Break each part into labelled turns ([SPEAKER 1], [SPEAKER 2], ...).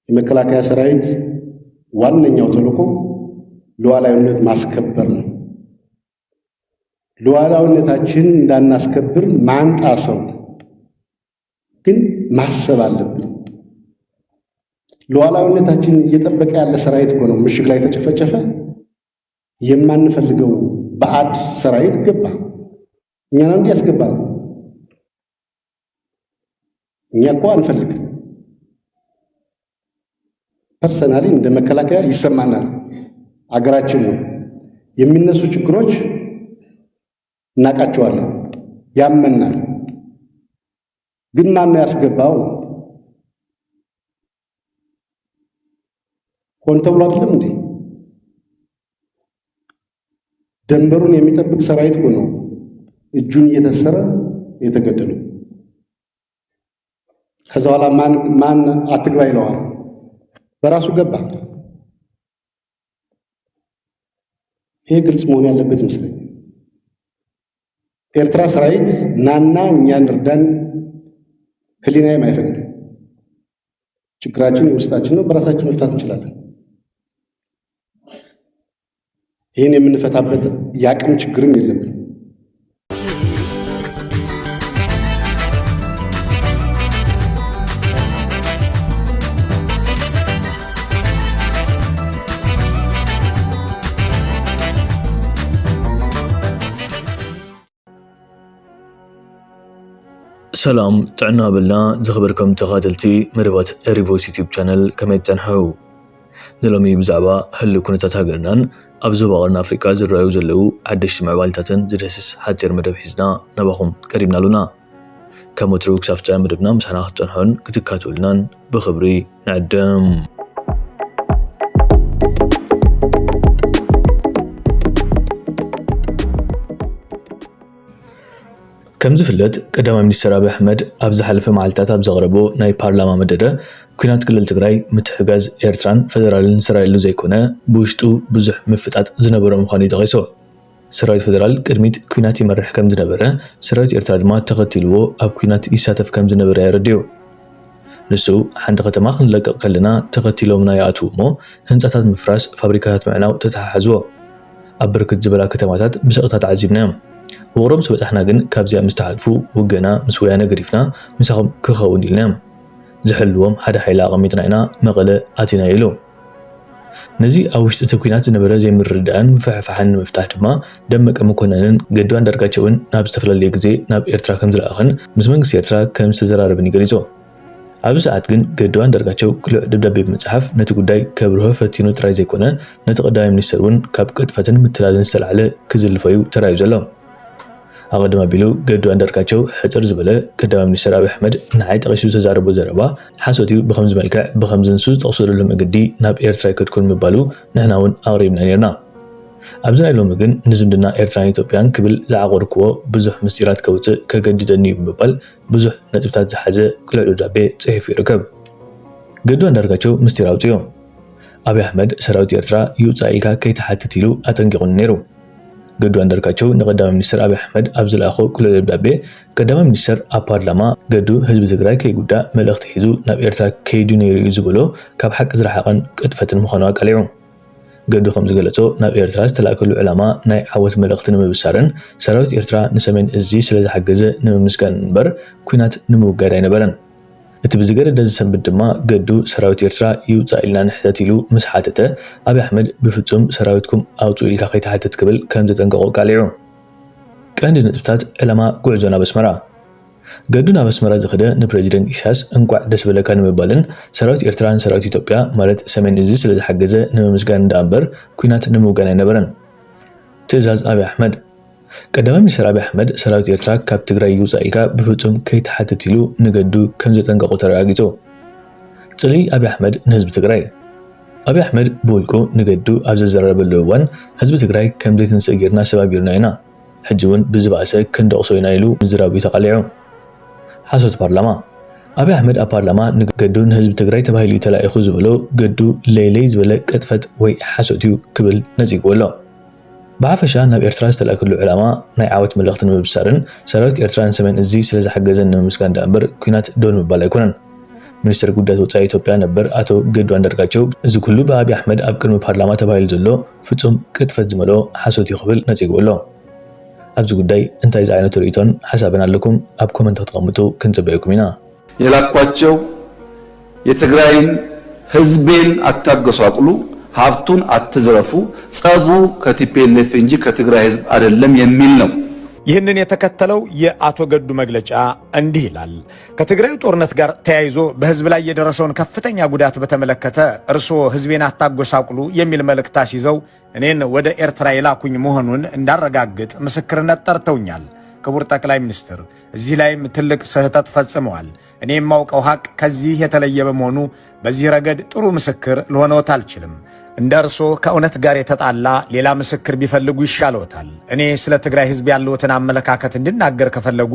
[SPEAKER 1] የመከላከያ ሰራዊት ዋነኛው ተልዕኮ ሉዓላዊነት ማስከበር ነው። ሉዓላዊነታችን እንዳናስከብር ማንጣሰው ግን ማሰብ አለብን። ሉዓላዊነታችን እየጠበቀ ያለ ሰራዊት እኮ ነው ምሽግ ላይ ተጨፈጨፈ የማንፈልገው ባዕድ ሰራዊት ገባ። እኛን እንዲህ ያስገባል። እኛ እኮ አንፈልግም። ፐርሰናሊ እንደ መከላከያ ይሰማናል። አገራችን ነው የሚነሱ ችግሮች እናቃቸዋለን፣ ያመናል። ግን ማን ነው ያስገባው? ሆን ተብሎ አይደለም እንዴ? ደንበሩን የሚጠብቅ ሰራዊት እኮ ነው እጁን እየተሰረ የተገደለው። ከዛ በኋላ ማን አትግባ ይለዋል? በራሱ ገባ። ይሄ ግልጽ መሆን ያለበት ይመስለኛል። ኤርትራ ሰራዊት ናና እኛን እርዳን ህሊናዬም አይፈቅድም። ችግራችን የውስጣችን ነው፣ በራሳችን መፍታት እንችላለን። ይህን የምንፈታበት የአቅም ችግርም የለብን።
[SPEAKER 2] ሰላም ጥዕና በልና ዝኽበርኩም ተኸታተልቲ መደባት ሪቮይስ ዩቲዩብ ቻነል ከመይ ፀንሑ? ንሎሚ ብዛዕባ ህሊ ኩነታት ሃገርናን ኣብ ዞባ ቀርኒ ኣፍሪካ ዝረኣዩ ዘለው ሓደሽቲ ምዕባለታትን ዝደስስ ሓፂር መደብ ሒዝና ናባኹም ቀሪብና ኣሉና። ከም ወትሩ ክሳብ ፍጻመ መደብና ምሳና ክትፀንሑን ክትካተሉናን ብኽብሪ ንዕድም። كم زفلت قدام ሚኒስትር አብይ አህመድ ኣብ ዝሓለፈ መዓልታት ኣብ ዘቕረቦ ናይ ፓርላማ መደረ ኩናት ክልል ትግራይ ምትሕጋዝ ኤርትራን ፌደራልን ስራኤሉ ዘይኮነ ብውሽጡ ብዙሕ ምፍጣጥ ዝነበረ ምዃኑ ጠቒሱ። ሰራዊት ፌደራል ቅድሚት ኩናት ይመርሕ ከም ዝነበረ ሰራዊት ኤርትራ ድማ ተኸቲልዎ ኣብ ኩናት ይሳተፍ ከም ዝነበረ የረድዩ። ንሱ ሓንቲ ከተማ ክንለቅቕ ከለና ተኸቲሎምና ይኣትዉ እሞ ህንፃታት ምፍራስ ፋብሪካታት ምዕናው ተተሓሓዝዎ። ኣብ ብርክት ዝበላ ከተማታት ብስቕታት ዓዚብና እዮም። ወሮም ስበጻሕና ግን ካብዚያ ምስተሓልፉ ውገና ምስ ወያነ ገዲፍና ምሳኹም ክኸውን ኢልና ዝሕልዎም ሓደ ሓይሊ ኣቐሚጥና ኢና መቐለ ኣቲና ኢሉ። ነዚ ኣብ ውሽጢ እቲ ኩናት ዝነበረ ዘይምርድዳእን ምፍሕፋሕን ንምፍታሕ ድማ ደመቀ መኮነንን ገዱ አንዳርጋቸውን ናብ ዝተፈላለየ ግዜ ናብ ኤርትራ ከም ዝለኣኽን ምስ መንግስቲ ኤርትራ ከም ዝተዘራረብን ይገሊጹ። ኣብ ሰዓት ግን ገዱ አንዳርጋቸው ክልዕ ደብዳቤ ብምጽሓፍ ነቲ ጉዳይ ከብርሆ ፈቲኑ ጥራይ ዘይኮነ ነቲ ቀዳማይ ሚኒስትር እውን ካብ ቅጥፈትን ምትላልን ዝተልዓለ ክዝልፈዩ ተራእዩ ዘሎ። أقدم بيلو قدو أندركاتشو حتر زبالة قدام منيستر أبي أحمد نعي تغيشو تزاربو زربا حاسوتيو بخمز ملكع بخمز نسوز تقصر لهم أقدي ناب إيرتراي كتكون مبالو نحناون أغريبنا نيرنا أبزنا لهم أقن نزم دنا إيرتراي توبيان كبل زعاقور كوا بزوح مستيرات كوتة كجددني بمبال بزوح نتبتات زحازة كل عدو دابي تسيحي ركب قدو أندركاتشو مستيراوتيو أبي أحمد سراوتي إيرترا يوتسايلكا كي تحتتيلو أتنقيقون نيرو قدو أندركاتشو نقدام منيستر أبي أحمد أبزل أخو كل الدبابة قدام منيستر أبارلما قدو حزب تግራይ ከይጉዳ መልእኽቲ ሒዙ ናብ ኤርትራ ከይዱ ነይሩ እዩ ዝብሎ ካብ ሓቂ ዝረሓቐን ቅጥፈትን ምዃኑ ኣቃሊዑ። قدو ከም ዝገለጾ ናብ ኤርትራ ዝተላእከሉ ዕላማ ናይ ዓወት መልእኽቲ ንምብሳርን ሰራዊት ኤርትራ ንሰሜን እዚ ስለ ዝሓገዘ ንምምስጋን እምበር ኩናት ንምውጋድ ኣይነበረን። እቲ ብዝገረደ ዝሰንብት ድማ ገዱ ሰራዊት ኤርትራ ይውፃእ ኢልና ንሕተት ኢሉ ምስ ሓተተ አብይ አሕመድ ብፍጹም ሰራዊትኩም ኣውፅኡ ኢልካ ከይተሓተት ክብል ከም ዘጠንቀቆ ቃሊዑ። ቀንዲ ነጥብታት ዕላማ ጉዕዞ ናብ ኣስመራ ገዱ ናብ ኣስመራ ዝኸደ ንፕሬዚደንት ኢሳያስ እንቋዕ ደስ በለካ ንምባልን ሰራዊት ኤርትራን ሰራዊት ኢትዮጵያ ማለት ሰሜን እዚ ስለ ዝሓገዘ ንምምስጋን እንዳእምበር ኩናት ንምውጋን ኣይነበረን። ትእዛዝ አብይ አሕመድ ቀዳማይ ሚኒስትር አብይ አሕመድ ሰራዊት ኤርትራ ካብ ትግራይ ይውፃእ ኢልካ ብፍጹም ከይተሓተት ኢሉ ንገዱ ከም ዘጠንቀቆ ተረጋጊጹ። ጽልይ አብይ አሕመድ ንህዝቢ ትግራይ አብይ አሕመድ ብውልቁ ንገዱ ኣብ ዘዘራረበሉ እዋን ህዝቢ ትግራይ ከም ዘይትንስእ ጌርና ሰባቢርና ኢና ሕጂ እውን ብዝባእሰ ክንደቕሶ ኢና ኢሉ ምዝራቡ ተቃሊዑ። ሓሶት ፓርላማ አብይ አሕመድ ኣብ ፓርላማ ንገዱ ንህዝቢ ትግራይ ተባሂሉ ተላኢኹ ዝበሎ ገዱ ለይለይ ዝበለ ቅጥፈት ወይ ሓሶት እዩ ክብል ነፂግዎ ኣሎ። ብሓፈሻ ናብ ኤርትራ ዝተላእከሉ ዕላማ ናይ ዓወት መልእኽቲ ንምብሳርን ሰራዊት ኤርትራን ሰሜን እዚ ስለ ዝሓገዘን ንምምስጋን እንዳእምበር ኩናት ደው ንምባል ኣይኮነን። ሚኒስትር ጉዳያት ወፃኢ ኢትዮጵያ ነበር አቶ ገዱ አንዳርጋቸው እዚ ኩሉ ብአብይ አሕመድ ኣብ ቅድሚ ፓርላማ ተባሂሉ ዘሎ ፍጹም ቅጥፈት ዝመሎ ሓሶት ይኽብል ነጺግሎ ኣብዚ ጉዳይ እንታይ ዓይነት ርእይቶን ሓሳብን ኣለኩም ኣብ ኮመንት ተቐምጡ ክንጽበየኩም ኢና
[SPEAKER 3] የላኳቸው የትግራይን ህዝቤን አታገሷቅሉ ሀብቱን አትዝረፉ ጸቡ ከቲፒኤልኤፍ እንጂ ከትግራይ ህዝብ አይደለም የሚል ነው።
[SPEAKER 4] ይህንን የተከተለው የአቶ ገዱ መግለጫ እንዲህ ይላል። ከትግራይ ጦርነት ጋር ተያይዞ በህዝብ ላይ የደረሰውን ከፍተኛ ጉዳት በተመለከተ እርስዎ ህዝቤን አታጎሳቁሉ የሚል መልእክት አስይዘው እኔን ወደ ኤርትራ የላኩኝ መሆኑን እንዳረጋግጥ ምስክርነት ጠርተውኛል። ክቡር ጠቅላይ ሚኒስትር እዚህ ላይም ትልቅ ስህተት ፈጽመዋል። እኔ የማውቀው ሀቅ ከዚህ የተለየ በመሆኑ በዚህ ረገድ ጥሩ ምስክር ልሆነዎት አልችልም። እንደ እርስዎ ከእውነት ጋር የተጣላ ሌላ ምስክር ቢፈልጉ ይሻለዎታል። እኔ ስለ ትግራይ ህዝብ ያለዎትን አመለካከት እንድናገር ከፈለጉ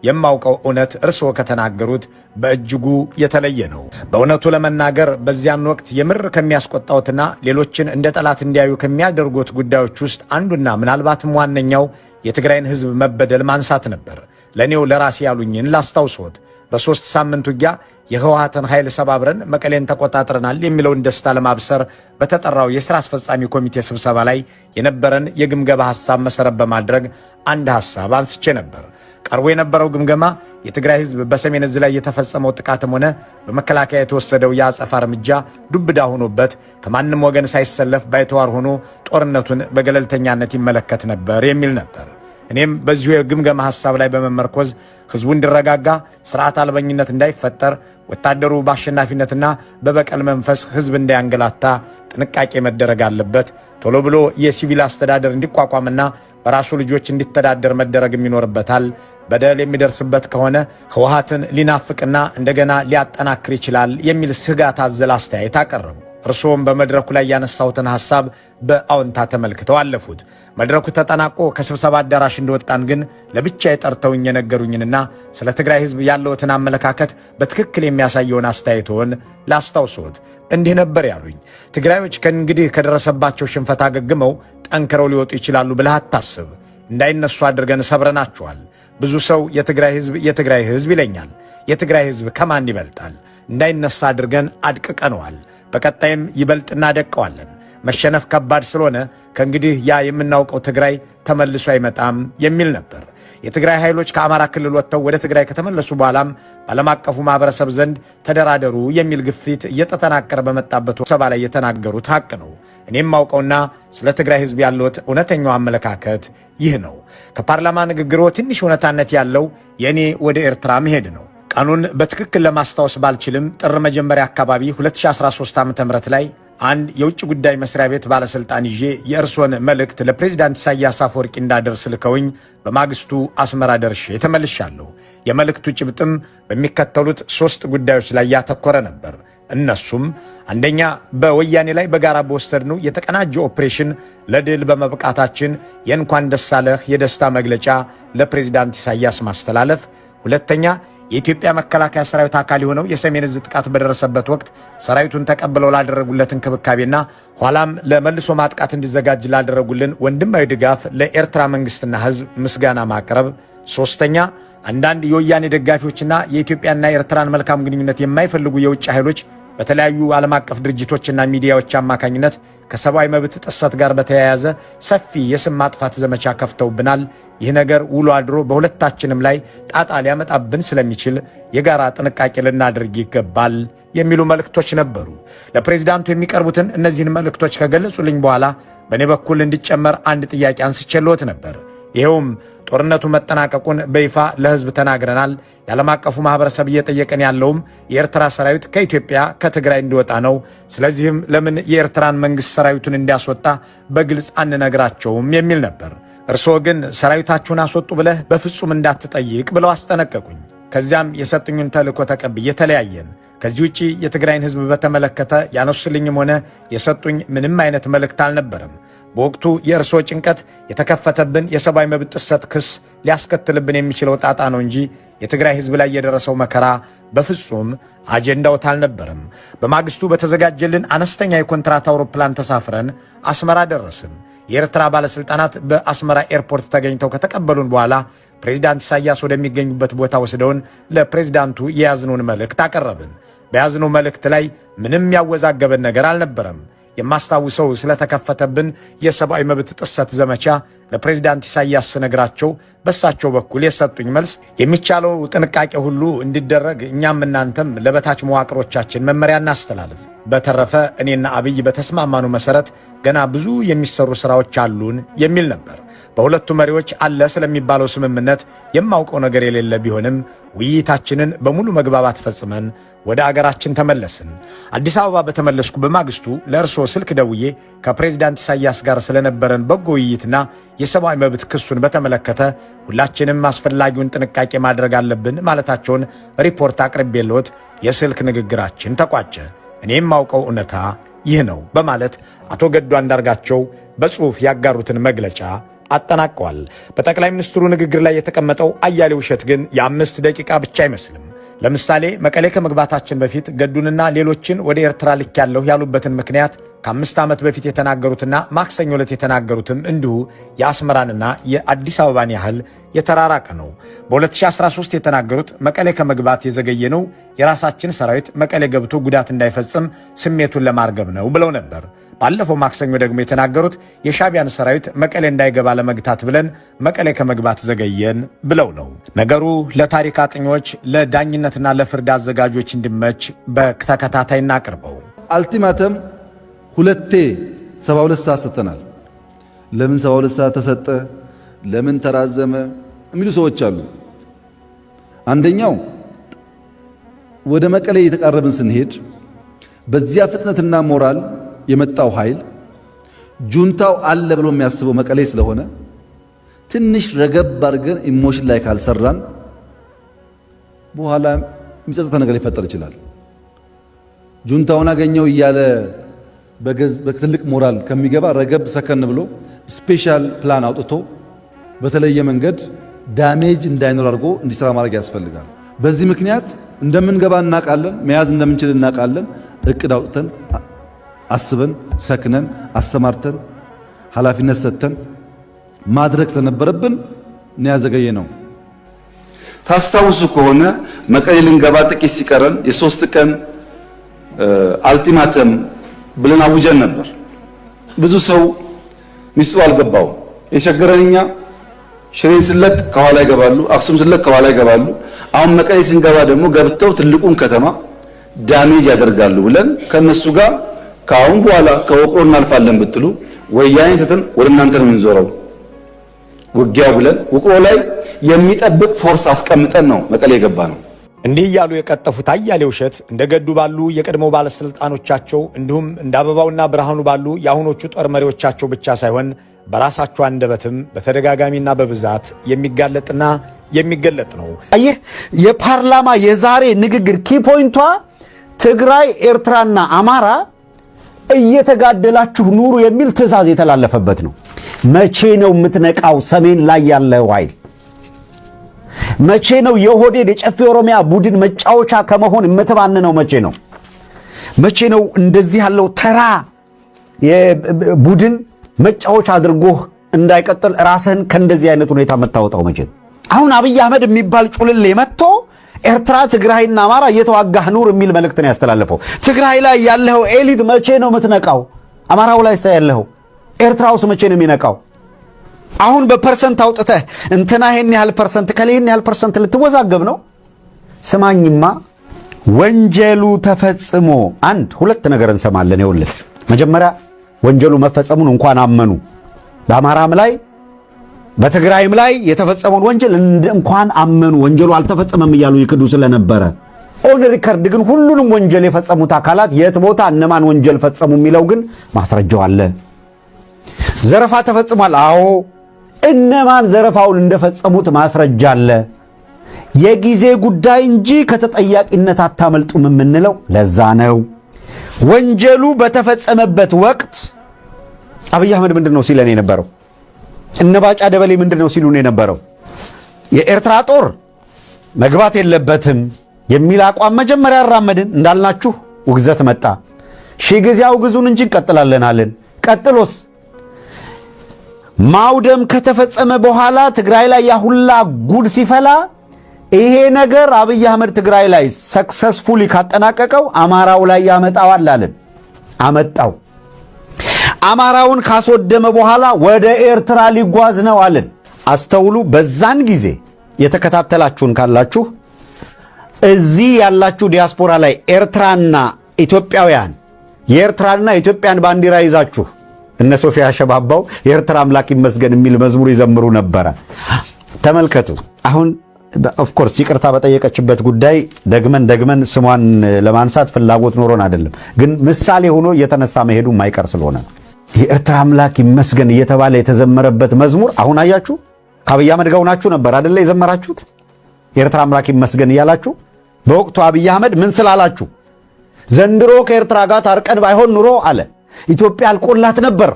[SPEAKER 4] የማውቀው እውነት እርስዎ ከተናገሩት በእጅጉ የተለየ ነው። በእውነቱ ለመናገር በዚያን ወቅት የምር ከሚያስቆጣዎትና ሌሎችን እንደ ጠላት እንዲያዩ ከሚያደርጉት ጉዳዮች ውስጥ አንዱና ምናልባትም ዋነኛው የትግራይን ህዝብ መበደል ማንሳት ነበር። ለኔው ለራሴ ያሉኝን ላስታውሶት። በ3 ሳምንት ውጊያ የህወሓትን ኃይል ሰባብረን መቀሌን ተቆጣጥረናል የሚለውን ደስታ ለማብሰር በተጠራው የሥራ አስፈጻሚ ኮሚቴ ስብሰባ ላይ የነበረን የግምገማ ሐሳብ መሰረት በማድረግ አንድ ሐሳብ አንስቼ ነበር። ቀርቦ የነበረው ግምገማ የትግራይ ህዝብ በሰሜን ዕዝ ላይ የተፈጸመው ጥቃትም ሆነ በመከላከያ የተወሰደው የአጸፋ እርምጃ ዱብዳ ሆኖበት ከማንም ወገን ሳይሰለፍ ባይተዋር ሆኖ ጦርነቱን በገለልተኛነት ይመለከት ነበር የሚል ነበር። እኔም በዚሁ የግምገማ ሐሳብ ላይ በመመርኮዝ ህዝቡ እንዲረጋጋ፣ ስርዓት አልበኝነት እንዳይፈጠር፣ ወታደሩ በአሸናፊነትና በበቀል መንፈስ ህዝብ እንዳያንገላታ ጥንቃቄ መደረግ አለበት፣ ቶሎ ብሎ የሲቪል አስተዳደር እንዲቋቋምና በራሱ ልጆች እንዲተዳደር መደረግም ይኖርበታል፣ በደል የሚደርስበት ከሆነ ህወሓትን ሊናፍቅና እንደገና ሊያጠናክር ይችላል የሚል ስጋት አዘል አስተያየት አቀረቡ። እርሶም በመድረኩ ላይ ያነሳሁትን ሐሳብ በአዎንታ ተመልክተው አለፉት። መድረኩ ተጠናቆ ከስብሰባ አዳራሽ እንደወጣን ግን ለብቻ የጠርተውኝ የነገሩኝንና ስለ ትግራይ ህዝብ ያለውትን አመለካከት በትክክል የሚያሳየውን አስተያየቶን ላስታውሶት። እንዲህ ነበር ያሉኝ። ትግራዮች ከእንግዲህ ከደረሰባቸው ሽንፈት አገግመው ጠንክረው ሊወጡ ይችላሉ ብለህ አታስብ። እንዳይነሱ አድርገን ሰብረናቸዋል። ብዙ ሰው የትግራይ ህዝብ ይለኛል። የትግራይ ህዝብ ከማን ይበልጣል? እንዳይነሳ አድርገን አድቅቀነዋል። በቀጣይም ይበልጥ እናደቀዋለን። መሸነፍ ከባድ ስለሆነ ከእንግዲህ ያ የምናውቀው ትግራይ ተመልሶ አይመጣም የሚል ነበር። የትግራይ ኃይሎች ከአማራ ክልል ወጥተው ወደ ትግራይ ከተመለሱ በኋላም በዓለም አቀፉ ማህበረሰብ ዘንድ ተደራደሩ የሚል ግፊት እየተጠናከረ በመጣበት ስብሰባ ላይ የተናገሩት ሀቅ ነው። እኔም ማውቀውና ስለ ትግራይ ህዝብ ያለውት እውነተኛው አመለካከት ይህ ነው። ከፓርላማ ንግግሮ ትንሽ እውነታነት ያለው የእኔ ወደ ኤርትራ መሄድ ነው። ቀኑን በትክክል ለማስታወስ ባልችልም ጥር መጀመሪያ አካባቢ 2013 ዓ.ም ላይ አንድ የውጭ ጉዳይ መስሪያ ቤት ባለስልጣን ይዤ የእርሶን መልእክት ለፕሬዝዳንት ኢሳያስ አፈወርቂ እንዳደርስ ልከውኝ በማግስቱ አስመራ ደርሼ ተመልሻለሁ። የመልእክቱ ጭብጥም በሚከተሉት 3 ጉዳዮች ላይ ያተኮረ ነበር። እነሱም አንደኛ፣ በወያኔ ላይ በጋራ በወሰድነው የተቀናጀ ኦፕሬሽን ለድል በመብቃታችን የእንኳን ደስ አለህ የደስታ መግለጫ ለፕሬዝዳንት ኢሳያስ ማስተላለፍ፣ ሁለተኛ፣ የኢትዮጵያ መከላከያ ሰራዊት አካል የሆነው የሰሜን ዕዝ ጥቃት በደረሰበት ወቅት ሰራዊቱን ተቀብለው ላደረጉለት እንክብካቤና ኋላም ለመልሶ ማጥቃት እንዲዘጋጅ ላደረጉልን ወንድማዊ ድጋፍ ለኤርትራ መንግስትና ህዝብ ምስጋና ማቅረብ፣ ሶስተኛ፣ አንዳንድ የወያኔ ደጋፊዎችና የኢትዮጵያና የኤርትራን መልካም ግንኙነት የማይፈልጉ የውጭ ኃይሎች በተለያዩ ዓለም አቀፍ ድርጅቶችና ሚዲያዎች አማካኝነት ከሰብአዊ መብት ጥሰት ጋር በተያያዘ ሰፊ የስም ማጥፋት ዘመቻ ከፍተውብናል። ይህ ነገር ውሎ አድሮ በሁለታችንም ላይ ጣጣ ሊያመጣብን ስለሚችል የጋራ ጥንቃቄ ልናደርግ ይገባል የሚሉ መልእክቶች ነበሩ። ለፕሬዝዳንቱ የሚቀርቡትን እነዚህን መልእክቶች ከገለጹልኝ በኋላ በእኔ በኩል እንዲጨመር አንድ ጥያቄ አንስቼልዎት ነበር። ይኸውም ጦርነቱ መጠናቀቁን በይፋ ለህዝብ ተናግረናል። የዓለም አቀፉ ማህበረሰብ እየጠየቀን ያለውም የኤርትራ ሰራዊት ከኢትዮጵያ ከትግራይ እንዲወጣ ነው። ስለዚህም ለምን የኤርትራን መንግስት ሰራዊቱን እንዲያስወጣ በግልጽ አንነግራቸውም የሚል ነበር። እርስዎ ግን ሰራዊታችሁን አስወጡ ብለህ በፍጹም እንዳትጠይቅ ብለው አስጠነቀቁኝ። ከዚያም የሰጡኝን ተልእኮ ተቀብዬ ተለያየን። ከዚህ ውጪ የትግራይን ህዝብ በተመለከተ ያነሱልኝም ሆነ የሰጡኝ ምንም አይነት መልእክት አልነበረም። በወቅቱ የእርስዎ ጭንቀት የተከፈተብን የሰብአዊ መብት ጥሰት ክስ ሊያስከትልብን የሚችለው ጣጣ ነው እንጂ የትግራይ ህዝብ ላይ የደረሰው መከራ በፍጹም አጀንዳዎት አልነበረም። በማግስቱ በተዘጋጀልን አነስተኛ የኮንትራት አውሮፕላን ተሳፍረን አስመራ ደረስን። የኤርትራ ባለስልጣናት በአስመራ ኤርፖርት ተገኝተው ከተቀበሉን በኋላ ፕሬዝዳንት ኢሳያስ ወደሚገኙበት ቦታ ወስደውን ለፕሬዝዳንቱ የያዝነውን መልእክት አቀረብን። በያዝነው መልእክት ላይ ምንም ያወዛገበን ነገር አልነበረም። የማስታውሰው ስለተከፈተብን የሰብአዊ መብት ጥሰት ዘመቻ ለፕሬዝዳንት ኢሳያስ ነግራቸው በሳቸው በኩል የሰጡኝ መልስ የሚቻለው ጥንቃቄ ሁሉ እንዲደረግ እኛም እናንተም ለበታች መዋቅሮቻችን መመሪያ እናስተላልፍ፣ በተረፈ እኔና አብይ በተስማማኑ መሰረት ገና ብዙ የሚሰሩ ስራዎች አሉን የሚል ነበር። በሁለቱ መሪዎች አለ ስለሚባለው ስምምነት የማውቀው ነገር የሌለ ቢሆንም ውይይታችንን በሙሉ መግባባት ፈጽመን ወደ አገራችን ተመለስን። አዲስ አበባ በተመለስኩ በማግስቱ ለእርስዎ ስልክ ደውዬ ከፕሬዝዳንት ኢሳያስ ጋር ስለነበረን በጎ ውይይትና የሰብአዊ መብት ክሱን በተመለከተ ሁላችንም አስፈላጊውን ጥንቃቄ ማድረግ አለብን ማለታቸውን ሪፖርት አቅርቤልዎት የስልክ ንግግራችን ተቋጨ። እኔም የማውቀው እውነታ ይህ ነው በማለት አቶ ገዱ አንዳርጋቸው በጽሑፍ ያጋሩትን መግለጫ አጠናቀዋል። በጠቅላይ ሚኒስትሩ ንግግር ላይ የተቀመጠው አያሌ ውሸት ግን የ5 ደቂቃ ብቻ አይመስልም። ለምሳሌ መቀሌ ከመግባታችን በፊት ገዱንና ሌሎችን ወደ ኤርትራ ልኬያለሁ ያሉበትን ምክንያት ከ5 ዓመት በፊት የተናገሩትና ማክሰኞ ዕለት የተናገሩትም እንዲሁ የአስመራንና የአዲስ አበባን ያህል የተራራቀ ነው። በ2013 የተናገሩት መቀሌ ከመግባት የዘገየ ነው፣ የራሳችን ሰራዊት መቀሌ ገብቶ ጉዳት እንዳይፈጽም ስሜቱን ለማርገብ ነው ብለው ነበር። ባለፈው ማክሰኞ ደግሞ የተናገሩት የሻቢያን ሰራዊት መቀሌ እንዳይገባ ለመግታት ብለን መቀሌ ከመግባት ዘገየን ብለው ነው። ነገሩ ለታሪክ አጥኞች፣ ለዳኝነትና ለፍርድ አዘጋጆች እንዲመች በተከታታይ እናቅርበው።
[SPEAKER 5] አልቲማተም ሁለቴ 72 ሰዓት ሰጥተናል። ለምን 72 ሰዓት ተሰጠ? ለምን ተራዘመ? የሚሉ ሰዎች አሉ። አንደኛው ወደ መቀሌ እየተቃረብን ስንሄድ በዚያ ፍጥነትና ሞራል የመጣው ኃይል ጁንታው አለ ብሎ የሚያስበው መቀሌ ስለሆነ ትንሽ ረገብ አድርገን ኢሞሽን ላይ ካልሰራን በኋላ የሚጸጽተ ነገር ሊፈጠር ይችላል። ጁንታውን አገኘው እያለ በትልቅ ሞራል ከሚገባ ረገብ ሰከን ብሎ ስፔሻል ፕላን አውጥቶ በተለየ መንገድ ዳሜጅ እንዳይኖር አድርጎ እንዲሰራ ማድረግ ያስፈልጋል። በዚህ ምክንያት እንደምንገባ እናውቃለን፣ መያዝ እንደምንችል እናውቃለን። እቅድ አውጥተን አስበን ሰክነን አሰማርተን ኃላፊነት ሰጥተን ማድረግ ስለነበረብን ነው ያዘገየ ነው።
[SPEAKER 3] ታስታውሱ ከሆነ መቀሌ ልንገባ ጥቂት ሲቀረን የ3 ቀን አልቲማተም ብለን አውጀን ነበር። ብዙ ሰው ሚስጥሩ አልገባው። የቸገረን እኛ ሽሬን ስለቅ ከኋላ ይገባሉ፣ አክሱም ስለቅ ከኋላ ይገባሉ። አሁን መቀሌ ስንገባ ደግሞ ገብተው ትልቁን ከተማ ዳሜጅ ያደርጋሉ ብለን ከነሱ ጋር ከአሁን በኋላ ከወቅሮ እናልፋለን ብትሉ ወያኔ ተተን ወደ እናንተ ነው የምንዞረው ውጊያው ብለን ውቅሮ ላይ የሚጠብቅ ፎርስ አስቀምጠን ነው መቀሌ የገባ ነው።
[SPEAKER 4] እንዲህ እያሉ የቀጠፉት አያሌ ውሸት እንደ ገዱ ባሉ የቀድሞ ባለስልጣኖቻቸው እንዲሁም እንደ አበባውና ብርሃኑ ባሉ የአሁኖቹ ጦር መሪዎቻቸው ብቻ ሳይሆን በራሳቸው አንደበትም በተደጋጋሚና በብዛት የሚጋለጥና የሚገለጥ ነው።
[SPEAKER 6] ይህ የፓርላማ የዛሬ ንግግር ኪፖይንቷ ትግራይ፣ ኤርትራና አማራ እየተጋደላችሁ ኑሩ የሚል ትዕዛዝ የተላለፈበት ነው። መቼ ነው የምትነቃው? ሰሜን ላይ ያለው ኃይል መቼ ነው የኦህዴድ የጨፌ ኦሮሚያ ቡድን መጫወቻ ከመሆን የምትባንነው? መቼ ነው? መቼ ነው እንደዚህ ያለው ተራ የቡድን መጫወቻ አድርጎህ እንዳይቀጥል ራስህን ከእንደዚህ አይነት ሁኔታ መታወጣው? መቼ ነው? አሁን አብይ አህመድ የሚባል ጩልሌ መጥቶ ኤርትራ፣ ትግራይና አማራ እየተዋጋህ ኑር የሚል መልእክት ነው ያስተላለፈው። ትግራይ ላይ ያለው ኤሊት መቼ ነው የምትነቃው? አማራው ላይ ያለው ኤርትራውስ መቼ ነው የሚነቃው? አሁን በፐርሰንት አውጥተህ እንትና ይሄን ያህል ፐርሰንት ከሌን ያህል ፐርሰንት ልትወዛገብ ነው? ስማኝማ ወንጀሉ ተፈጽሞ አንድ ሁለት ነገር እንሰማለን። ይኸውልህ መጀመሪያ ወንጀሉ መፈጸሙን እንኳን አመኑ። በአማራም ላይ በትግራይም ላይ የተፈጸመውን ወንጀል እንኳን አመኑ። ወንጀሉ አልተፈጸመም እያሉ ይክዱ ስለነበረ ኦን ሪከርድ ግን ሁሉንም ወንጀል የፈጸሙት አካላት የት ቦታ እነማን ወንጀል ፈጸሙ የሚለው ግን ማስረጃው አለ። ዘረፋ ተፈጽሟል። አዎ እነማን ዘረፋውን እንደፈጸሙት ማስረጃ አለ። የጊዜ ጉዳይ እንጂ ከተጠያቂነት አታመልጡም የምንለው ለዛ ነው። ወንጀሉ በተፈጸመበት ወቅት አብይ አህመድ ምንድነው ሲለን የነበረው? እነባጫ ደበሌ ምንድነው ሲሉን የነበረው? የኤርትራ ጦር መግባት የለበትም የሚል አቋም መጀመሪያ አራመድን። እንዳልናችሁ ውግዘት መጣ። ሺህ ጊዜ አውግዙን እንጂ እንቀጥላለን አለን። ቀጥሎስ ማውደም ከተፈጸመ በኋላ ትግራይ ላይ ያሁላ ጉድ ሲፈላ ይሄ ነገር አብይ አህመድ ትግራይ ላይ ሰክሰስፉሊ ካጠናቀቀው አማራው ላይ ያመጣዋል አለን። አመጣው። አማራውን ካስወደመ በኋላ ወደ ኤርትራ ሊጓዝ ነው አለን። አስተውሉ። በዛን ጊዜ የተከታተላችሁን ካላችሁ እዚህ ያላችሁ ዲያስፖራ ላይ ኤርትራና ኢትዮጵያውያን የኤርትራና ኢትዮጵያን ባንዲራ ይዛችሁ እነ ሶፊያ ሸባባው የኤርትራ አምላክ ይመስገን የሚል መዝሙር ይዘምሩ ነበረ። ተመልከቱ። አሁን ኦፍ ኮርስ ይቅርታ በጠየቀችበት ጉዳይ ደግመን ስሟን ለማንሳት ፍላጎት ኖሮን አይደለም፣ ግን ምሳሌ ሆኖ እየተነሳ መሄዱ የማይቀር ስለሆነ የኤርትራ አምላክ ይመስገን እየተባለ የተዘመረበት መዝሙር አሁን አያችሁ። ከአብይ አህመድ ጋር ሆናችሁ ነበር አይደለ የዘመራችሁት? የኤርትራ አምላክ ይመስገን እያላችሁ በወቅቱ አብይ አህመድ ምን ስላላችሁ? ዘንድሮ ከኤርትራ ጋር ታርቀን ባይሆን ኑሮ አለ ኢትዮጵያ አልቆላት ነበር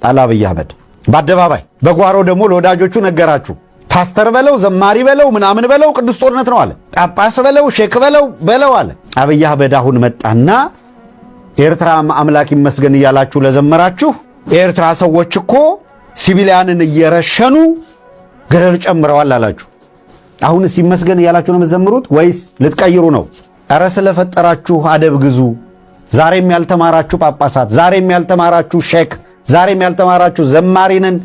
[SPEAKER 6] አለ አብይ አህመድ በአደባባይ። በጓሮ ደግሞ ለወዳጆቹ ነገራችሁ። ፓስተር በለው ዘማሪ በለው ምናምን በለው ቅዱስ ጦርነት ነው አለ። ጳጳስ በለው ሼክ በለው አለ። አብይ አህመድ አሁን መጣና ኤርትራ አምላክ ይመስገን እያላችሁ ለዘመራችሁ የኤርትራ ሰዎች እኮ ሲቪሊያንን እየረሸኑ ገደል ጨምረዋል አላችሁ። አሁንስ ይመስገን እያላችሁ ነው የምትዘምሩት ወይስ ልትቀይሩ ነው? ኧረ ስለፈጠራችሁ አደብ ግዙ። ዛሬም ያልተማራችሁ ጳጳሳት፣ ዛሬም ያልተማራችሁ ሼክ፣ ዛሬም ያልተማራችሁ ዘማሪንን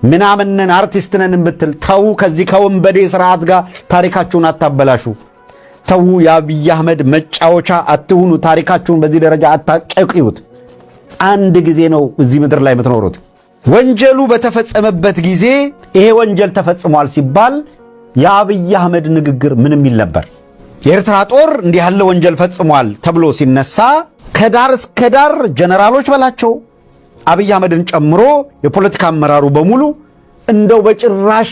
[SPEAKER 6] ምናምንን አርቲስትንን ብትል ተው። ከዚህ ከወንበዴ ስርዓት ጋር ታሪካችሁን አታበላሹ። ተው። የአብይ አህመድ መጫወቻ አትሁኑ። ታሪካችሁን በዚህ ደረጃ አታቀቂዩት። አንድ ጊዜ ነው እዚህ ምድር ላይ የምትኖሩት። ወንጀሉ በተፈጸመበት ጊዜ ይሄ ወንጀል ተፈጽሟል ሲባል የአብይ አህመድ ንግግር ምንም ይል ነበር። የኤርትራ ጦር እንዲህ ያለ ወንጀል ፈጽሟል ተብሎ ሲነሳ ከዳር እስከ ዳር ጀነራሎች በላቸው አብይ አህመድን ጨምሮ የፖለቲካ አመራሩ በሙሉ እንደው በጭራሽ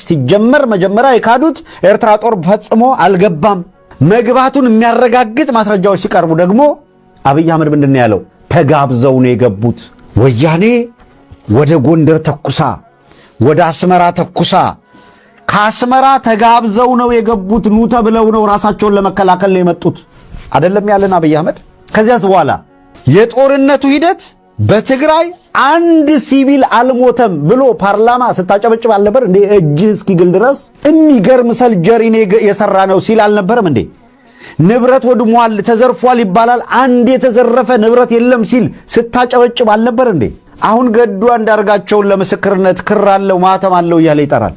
[SPEAKER 6] ሲጀመር መጀመሪያ የካዱት ኤርትራ ጦር ፈጽሞ አልገባም። መግባቱን የሚያረጋግጥ ማስረጃዎች ሲቀርቡ ደግሞ አብይ አህመድ ምንድን ነው ያለው? ተጋብዘው ነው የገቡት። ወያኔ ወደ ጎንደር ተኩሳ፣ ወደ አስመራ ተኩሳ፣ ከአስመራ ተጋብዘው ነው የገቡት። ኑ ተብለው ነው ራሳቸውን ለመከላከል ነው የመጡት አይደለም ያለን አብይ አህመድ። ከዚያስ በኋላ የጦርነቱ ሂደት በትግራይ አንድ ሲቪል አልሞተም ብሎ ፓርላማ ስታጨበጭብ አልነበር እንዴ? እጅህ እስኪግል ድረስ የሚገርም ሰልጀሪን የሰራ ነው ሲል አልነበረም እንዴ? ንብረት ወድሟል ተዘርፏል ይባላል። አንድ የተዘረፈ ንብረት የለም ሲል ስታጨበጭብ አልነበር እንዴ? አሁን ገዱ አንዳርጋቸውን ለምስክርነት ክር አለው ማተም አለው እያለ ይጠራል።